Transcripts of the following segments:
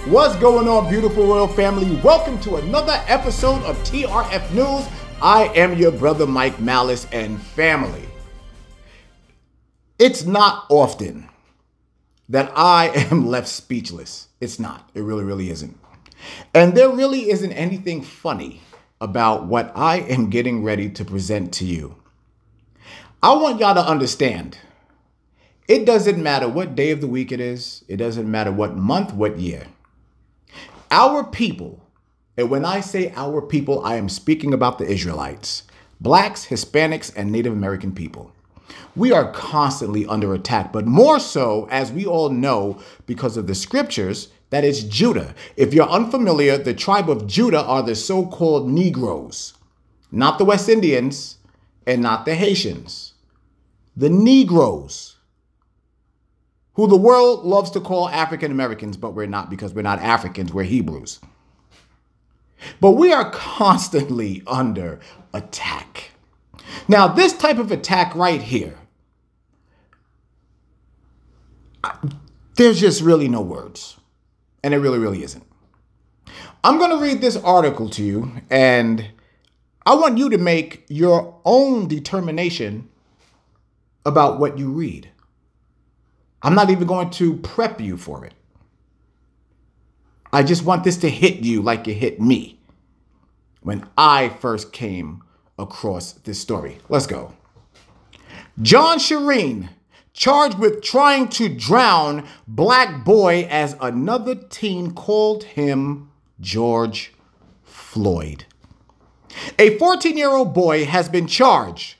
What's going on, beautiful royal family? Welcome to another episode of TRF News. I am your brother Mike Maliss and family. It's not often that I am left speechless. It's not. It really isn't. And there really isn't anything funny about what I am getting ready to present to you. I want y'all to understand, it doesn't matter what day of the week it is. It doesn't matter what month, what year. Our people, and when I say our people, I am speaking about the Israelites, blacks, Hispanics, and Native American people. We are constantly under attack, but more so, as we all know, because of the scriptures, that it's Judah. If you're unfamiliar, the tribe of Judah are the so-called Negroes, not the West Indians and not the Haitians. The Negroes, who the world loves to call African Americans, but we're not, because we're not Africans, we're Hebrews. But we are constantly under attack. Now, this type of attack right here, there's just really no words. And it really isn't. I'm going to read this article to you, and I want you to make your own determination about what you read. I'm not even going to prep you for it. I just want this to hit you like it hit me when I first came across this story. Let's go. John Sheeran charged with trying to drown black boy as another teen called him George Floyd. A 14-year-old boy has been charged.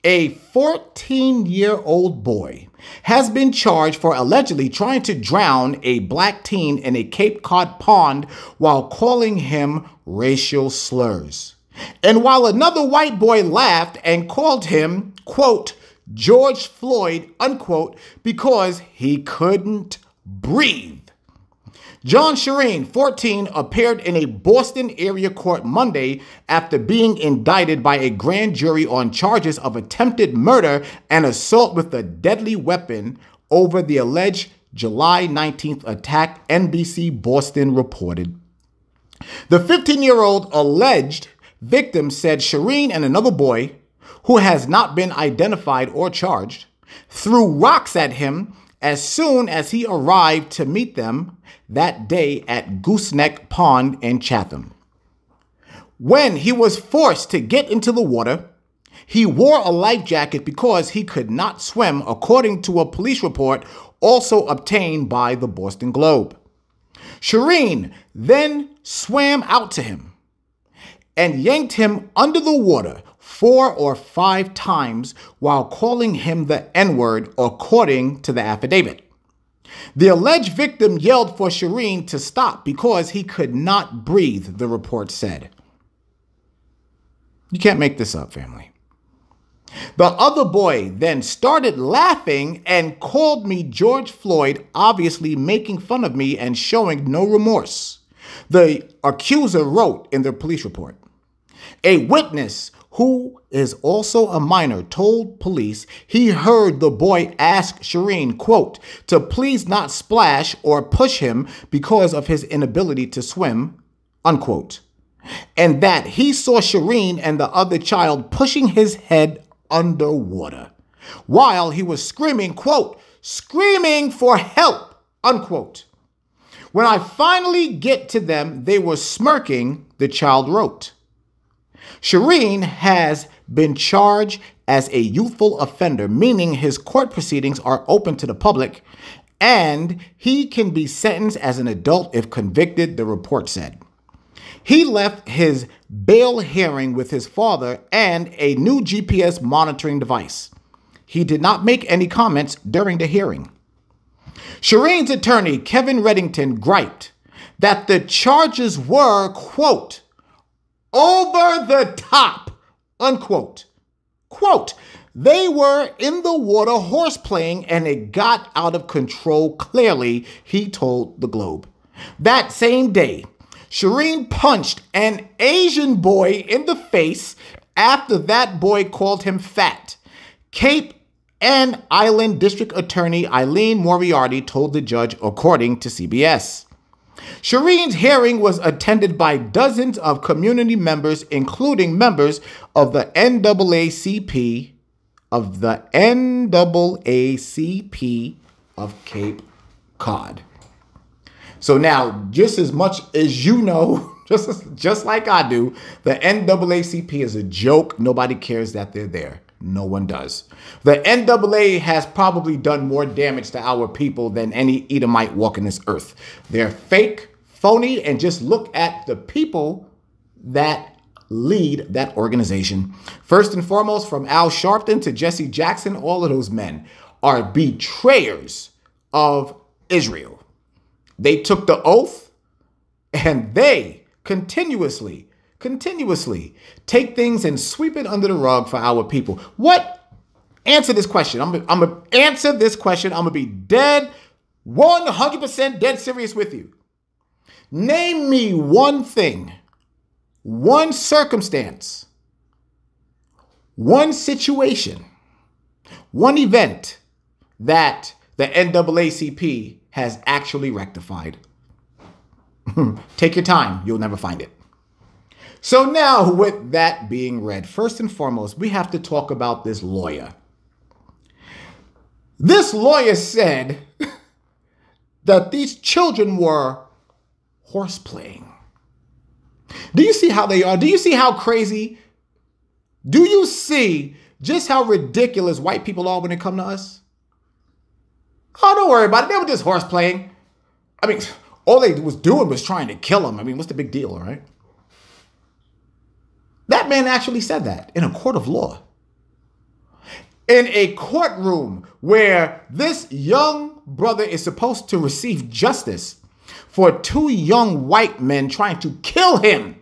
A 14-year-old boy has been charged for allegedly trying to drown a black teen in a Cape Cod pond while calling him racial slurs. And while another white boy laughed and called him, quote, George Floyd, unquote, because he couldn't breathe. John Sheeran, 14, appeared in a Boston area court Monday after being indicted by a grand jury on charges of attempted murder and assault with a deadly weapon over the alleged July 19th attack, NBC Boston reported. The 15-year-old alleged victim said Sheeran and another boy, who has not been identified or charged, threw rocks at him as soon as he arrived to meet them that day at Gooseneck Pond in Chatham. When he was forced to get into the water, he wore a life jacket because he could not swim, according to a police report also obtained by the Boston Globe. Sheeran then swam out to him and yanked him under the water 4 or 5 times while calling him the N-word, according to the affidavit. The alleged victim yelled for Sheeran to stop because he could not breathe, the report said. You can't make this up, family. The other boy then started laughing and called me George Floyd, obviously making fun of me and showing no remorse, the accuser wrote in the police report. A witness who is also a minor told police he heard the boy ask Sheeran, quote, to please not splash or push him because of his inability to swim, unquote, and that he saw Sheeran and the other child pushing his head underwater while he was screaming, quote, screaming for help, unquote. When I finally get to them, they were smirking, the child wrote. Sheeran has been charged as a youthful offender, meaning his court proceedings are open to the public, and he can be sentenced as an adult if convicted, the report said. He left his bail hearing with his father and a new GPS monitoring device. He did not make any comments during the hearing. Sheeran's attorney, Kevin Reddington, griped that the charges were, quote, over the top, unquote. Quote, they were in the water horseplaying and it got out of control, clearly, he told the Globe. That same day, Sheeran punched an Asian boy in the face after that boy called him fat. Cape and Island District Attorney Eileen Moriarty told the judge, according to CBS. Sheeran's hearing was attended by dozens of community members, including members of the NAACP of Cape Cod. So now, just as much as you know, just like I do, the NAACP is a joke. Nobody cares that they're there. No one does. The NAA has probably done more damage to our people than any Edomite walking this earth. They're fake, phony, and just look at the people that lead that organization. First and foremost, from Al Sharpton to Jesse Jackson, all of those men are betrayers of Israel. They took the oath, and they continuously take things and sweep it under the rug for our people. What? Answer this question. I'm gonna answer this question. I'm gonna be dead, 100% dead serious with you. Name me one thing, one circumstance, one situation, one event that the NAACP has actually rectified. Take your time. You'll never find it. So now, with that being read, first and foremost, we have to talk about this lawyer. This lawyer said that these children were horseplaying. Do you see how they are? Do you see how crazy? Do you see just how ridiculous white people are when it comes to us? Oh, don't worry about it. They were just horseplaying. I mean, all they was doing was trying to kill him. I mean, what's the big deal, all right? That man actually said that in a court of law. In a courtroom where this young brother is supposed to receive justice for two young white men trying to kill him.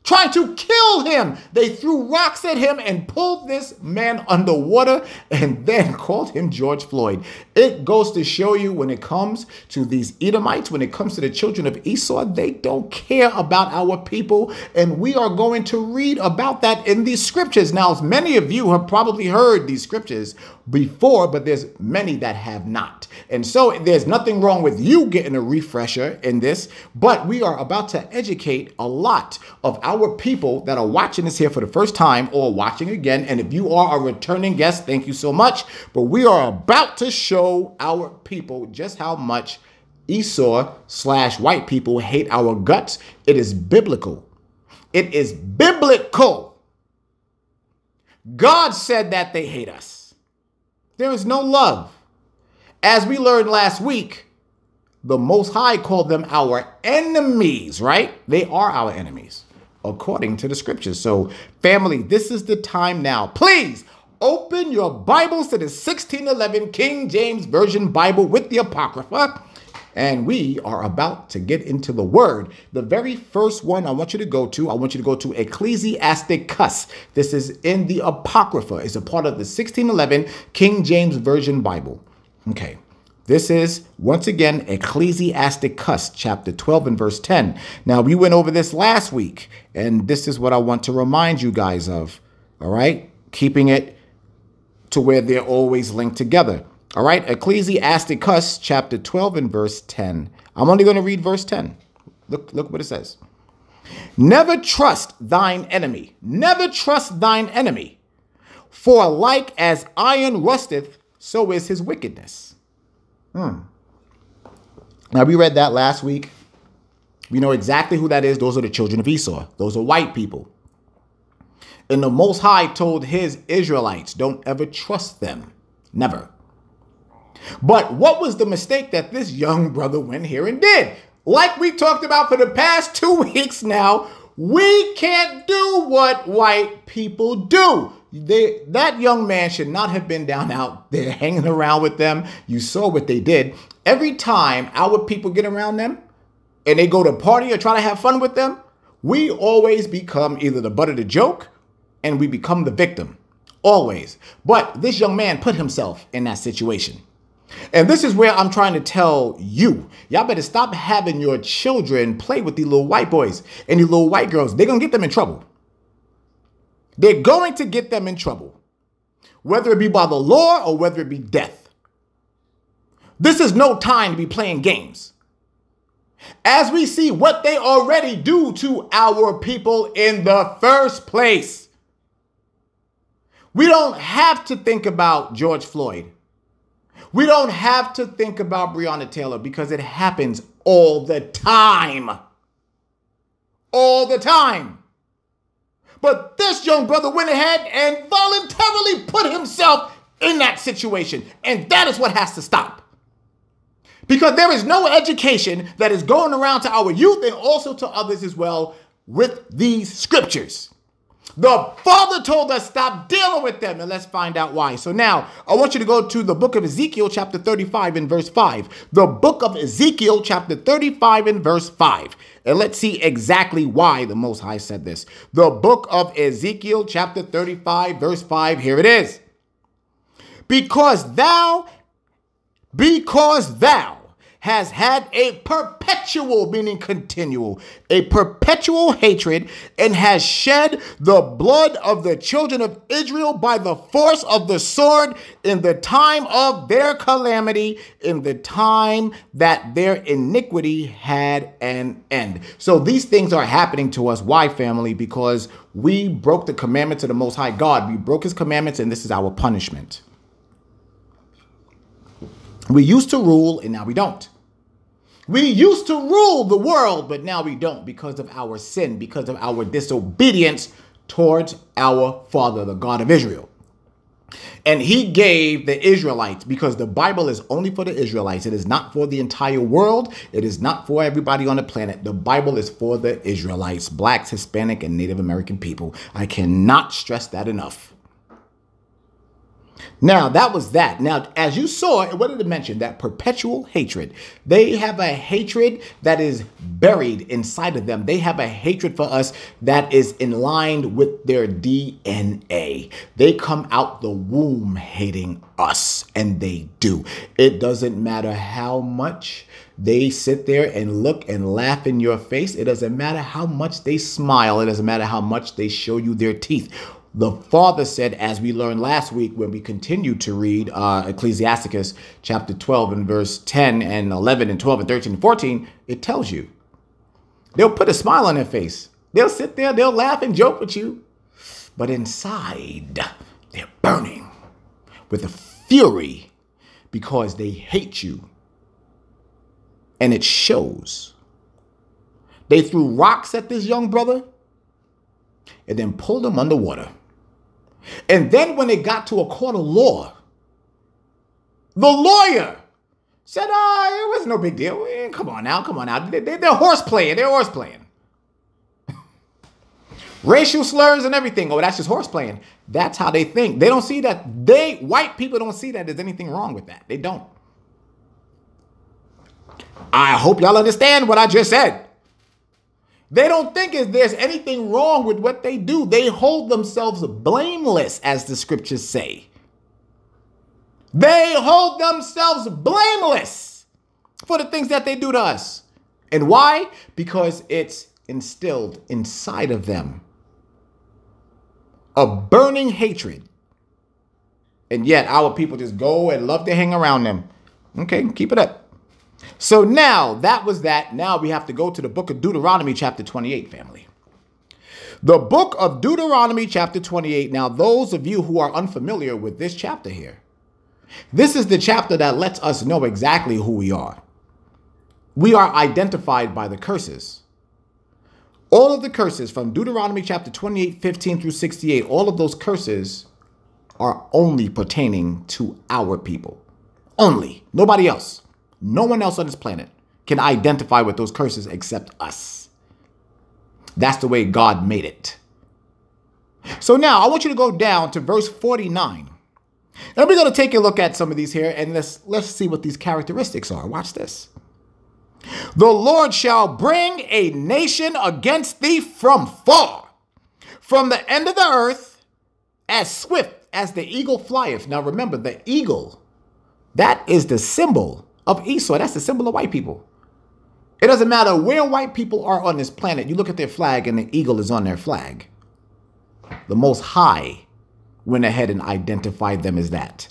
Trying to kill him. They threw rocks at him and pulled this man underwater and then called him George Floyd. It goes to show you when it comes to these Edomites, when it comes to the children of Esau, they don't care about our people. And we are going to read about that in these scriptures. Now, many of you have probably heard these scriptures before, but there's many that have not. And so there's nothing wrong with you getting a refresher in this, but we are about to educate a lot of our people that are watching this here for the first time or watching again. And if you are a returning guest, thank you so much. But we are about to show our people just how much Esau/white people hate our guts. It is biblical. It is biblical. God said that they hate us. There is no love. As we learned last week, the Most High called them our enemies, right? They are our enemies, according to the scriptures. So, family, this is the time now. Please open your Bibles to the 1611 King James Version Bible with the Apocrypha. And we are about to get into the word. The very first one I want you to go to Ecclesiasticus. This is in the Apocrypha. It's a part of the 1611 King James Version Bible. Okay, this is, once again, Ecclesiasticus, chapter 12 and verse 10. Now, we went over this last week, and this is what I want to remind you guys of, all right? Keeping it to where they're always linked together. All right, Ecclesiasticus, chapter 12 and verse 10. I'm only going to read verse 10. Look what it says. Never trust thine enemy. Never trust thine enemy. For like as iron rusteth, so is his wickedness. Now, we read that last week. We know exactly who that is. Those are the children of Esau. Those are white people. And the Most High told his Israelites, don't ever trust them. Never. But what was the mistake that this young brother went here and did? Like we talked about for the past 2 weeks now, we can't do what white people do. That young man should not have been down out there hanging around with them. You saw what they did. Every time our people get around them and they go to party or try to have fun with them, we always become either the butt of the joke and we become the victim. Always. But this young man put himself in that situation. And this is where I'm trying to tell you, y'all better stop having your children play with these little white boys and these little white girls. They're going to get them in trouble. They're going to get them in trouble, whether it be by the law or whether it be death. This is no time to be playing games. as we see what they already do to our people in the first place. We don't have to think about George Floyd. We don't have to think about Breonna Taylor because it happens all the time. All the time. But this young brother went ahead and voluntarily put himself in that situation. And that is what has to stop. Because there is no education that is going around to our youth and also to others as well with these scriptures. The Father told us stop dealing with them, and let's find out why. So now I want you to go to the book of Ezekiel chapter 35 and verse 5. The book of Ezekiel chapter 35 and verse 5. And let's see exactly why the Most High said this. The book of Ezekiel chapter 35 verse 5. Here it is. Because thou has had a perpetual, meaning continual, a perpetual hatred, and has shed the blood of the children of Israel by the force of the sword in the time of their calamity, in the time that their iniquity had an end. So these things are happening to us. Why, family? Because we broke the commandments of the Most High God. We broke his commandments, and this is our punishment. We used to rule, and now we don't. We used to rule the world, but now we don't because of our sin, because of our disobedience towards our Father, the God of Israel. And he gave the Israelites, because the Bible is only for the Israelites. It is not for the entire world. It is not for everybody on the planet. The Bible is for the Israelites, blacks, Hispanic, and Native American people. I cannot stress that enough. Now, that was that. Now, as you saw, what did it mention? That perpetual hatred. They have a hatred that is buried inside of them. They have a hatred for us that is in line with their DNA. They come out the womb hating us, and they do. It doesn't matter how much they sit there and look and laugh in your face. It doesn't matter how much they smile. It doesn't matter how much they show you their teeth. The Father said, as we learned last week when we continued to read Ecclesiasticus chapter 12 and verse 10 and 11 and 12 and 13 and 14, it tells you. They'll put a smile on their face. They'll sit there, they'll laugh and joke with you. But inside, they're burning with a fury because they hate you. And it shows. They threw rocks at this young brother and then pulled him underwater. And then when it got to a court of law, the lawyer said, it was no big deal. Come on now, come on now. They're horse playing. They're horse playing. Racial slurs and everything. Oh, that's just horse playing. That's how they think. They don't see that. White people don't see that there's anything wrong with that. They don't. I hope y'all understand what I just said. They don't think there's anything wrong with what they do. They hold themselves blameless, as the scriptures say. They hold themselves blameless for the things that they do to us. And why? Because it's instilled inside of them a burning hatred. And yet our people just go and love to hang around them. Okay, keep it up. So now, that was that. Now we have to go to the book of Deuteronomy chapter 28, family. The book of Deuteronomy chapter 28. Now, those of you who are unfamiliar with this chapter here, this is the chapter that lets us know exactly who we are. We are identified by the curses. All of the curses from Deuteronomy chapter 28, 15 through 68, all of those curses are only pertaining to our people. Only. Nobody else. No one else on this planet can identify with those curses except us. That's the way God made it. So now I want you to go down to verse 49. And we're going to take a look at some of these here, and let's see what these characteristics are. Watch this. The Lord shall bring a nation against thee from far, from the end of the earth, as swift as the eagle flieth. Now remember, the eagle, that is the symbol of Esau. That's the symbol of white people. It doesn't matter where white people are on this planet. You look at their flag and the eagle is on their flag. The Most High went ahead and identified them as that.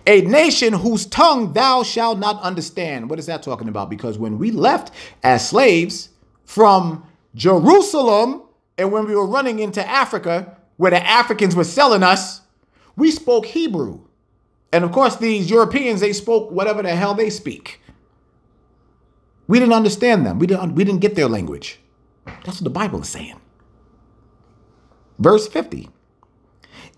A nation whose tongue thou shalt not understand. What is that talking about? Because when we left as slaves from Jerusalem and when we were running into Africa, where the Africans were selling us, we spoke Hebrew. And of course, these Europeans, they spoke whatever the hell they speak. We didn't understand them. We didn't get their language. That's what the Bible is saying. Verse 50.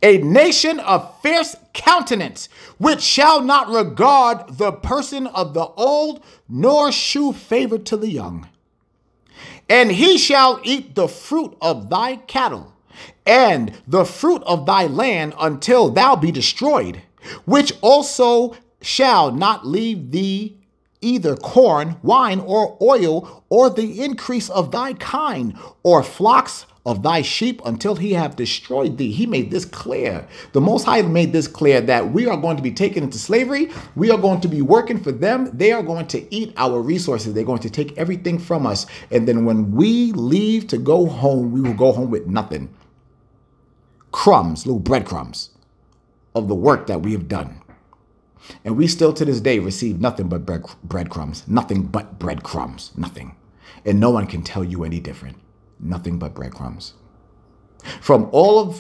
A nation of fierce countenance, which shall not regard the person of the old, nor shew favor to the young. And he shall eat the fruit of thy cattle, and the fruit of thy land until thou be destroyed, which also shall not leave thee either corn, wine, or oil, or the increase of thy kind, or flocks of thy sheep until he have destroyed thee. He made this clear. The Most High made this clear that we are going to be taken into slavery. We are going to be working for them. They are going to eat our resources. They're going to take everything from us. And then when we leave to go home, we will go home with nothing. Crumbs, little breadcrumbs of the work that we have done. And we still to this day receive nothing but breadcrumbs. Nothing but breadcrumbs. Nothing. And no one can tell you any different. Nothing but breadcrumbs. From all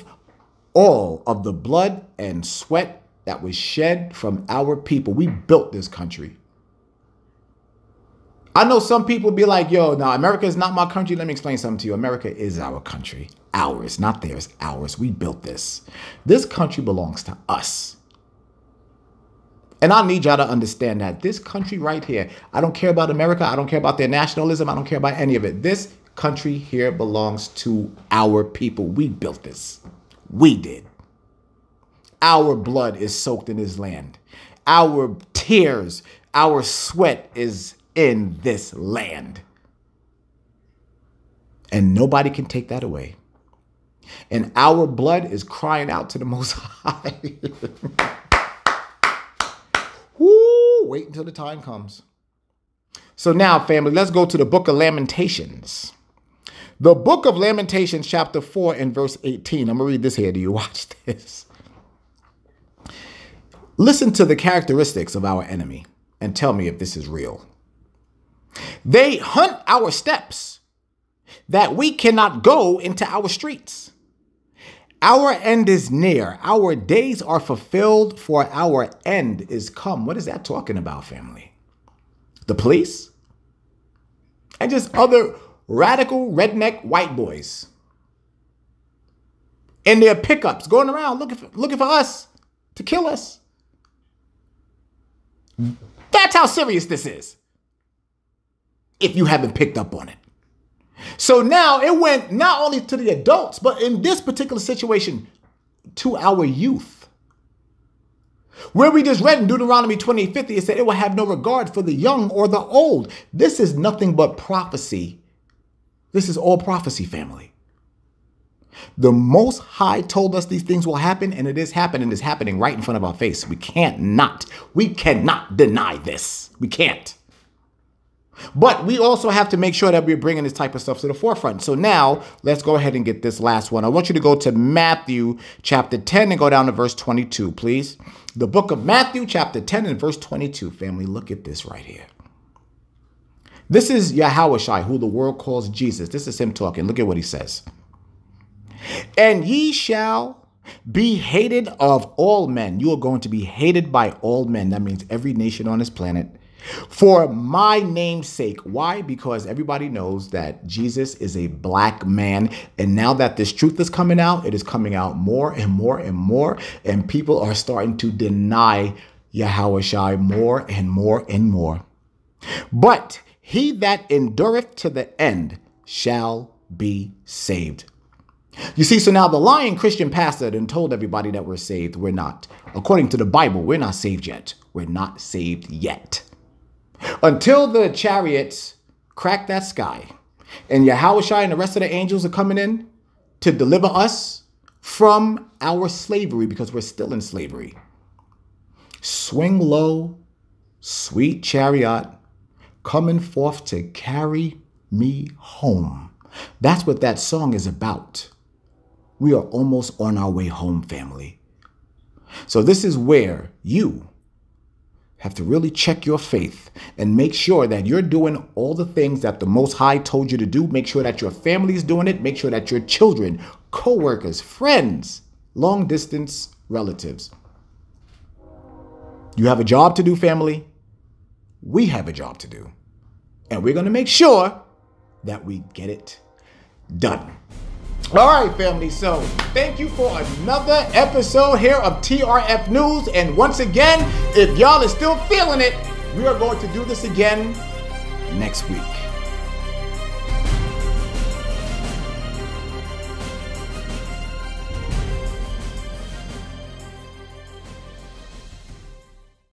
of the blood and sweat that was shed from our people, we built this country. I know some people be like, yo, now America is not my country. Let me explain something to you. America is our country. Ours, not theirs, ours. We built this. This country belongs to us. And I need y'all to understand that this country right here, I don't care about America. I don't care about their nationalism. I don't care about any of it. This country here belongs to our people. We built this. We did. Our blood is soaked in this land. Our tears, our sweat is in this land. And nobody can take that away. And our blood is crying out to the Most High. Woo, wait until the time comes. So now, family, let's go to the book of Lamentations. The book of Lamentations, chapter 4 and verse 18. I'm going to read this here to you. Watch this. Listen to the characteristics of our enemy and tell me if this is real. They hunt our steps, that we cannot go into our streets. Our end is near. Our days are fulfilled, for our end is come. What is that talking about, family? The police? And just other radical redneck white boys in their pickups going around looking for us to kill us. That's how serious this is, if you haven't picked up on it. So now it went not only to the adults, but in this particular situation, to our youth. Where we just read in Deuteronomy 28:50, it said it will have no regard for the young or the old. This is nothing but prophecy. This is all prophecy, family. The Most High told us these things will happen, and it is happening. It's happening right in front of our face. We cannot deny this. We can't. But we also have to make sure that we're bringing this type of stuff to the forefront. So now let's go ahead and get this last one. I want you to go to Matthew chapter 10 and go down to verse 22, please. The book of Matthew chapter 10 and verse 22. Family, look at this right here. This is Yahushua, who the world calls Jesus. This is him talking. Look at what he says. And ye shall be hated of all men. You are going to be hated by all men. That means every nation on this planet. For my name's sake. Why? Because everybody knows that Jesus is a black man. And now that this truth is coming out, it is coming out more and more and more. And people are starting to deny Yahushua more and more and more. But he that endureth to the end shall be saved. You see, so now the lying Christian pastor then told everybody that we're saved. We're not. According to the Bible, we're not saved yet. We're not saved yet. Until the chariots crack that sky and Yahushua and the rest of the angels are coming in to deliver us from our slavery, because we're still in slavery. Swing low, sweet chariot, coming forth to carry me home. That's what that song is about. We are almost on our way home, family. So this is where you have to really check your faith and make sure that you're doing all the things that the Most High told you to do. Make sure that your family is doing it. Make sure that your children, co-workers, friends, long distance relatives. You have a job to do, family. We have a job to do. And we're going to make sure that we get it done. All right, family. So thank you for another episode here of TRF News. And once again, if y'all are still feeling it, we are going to do this again next week.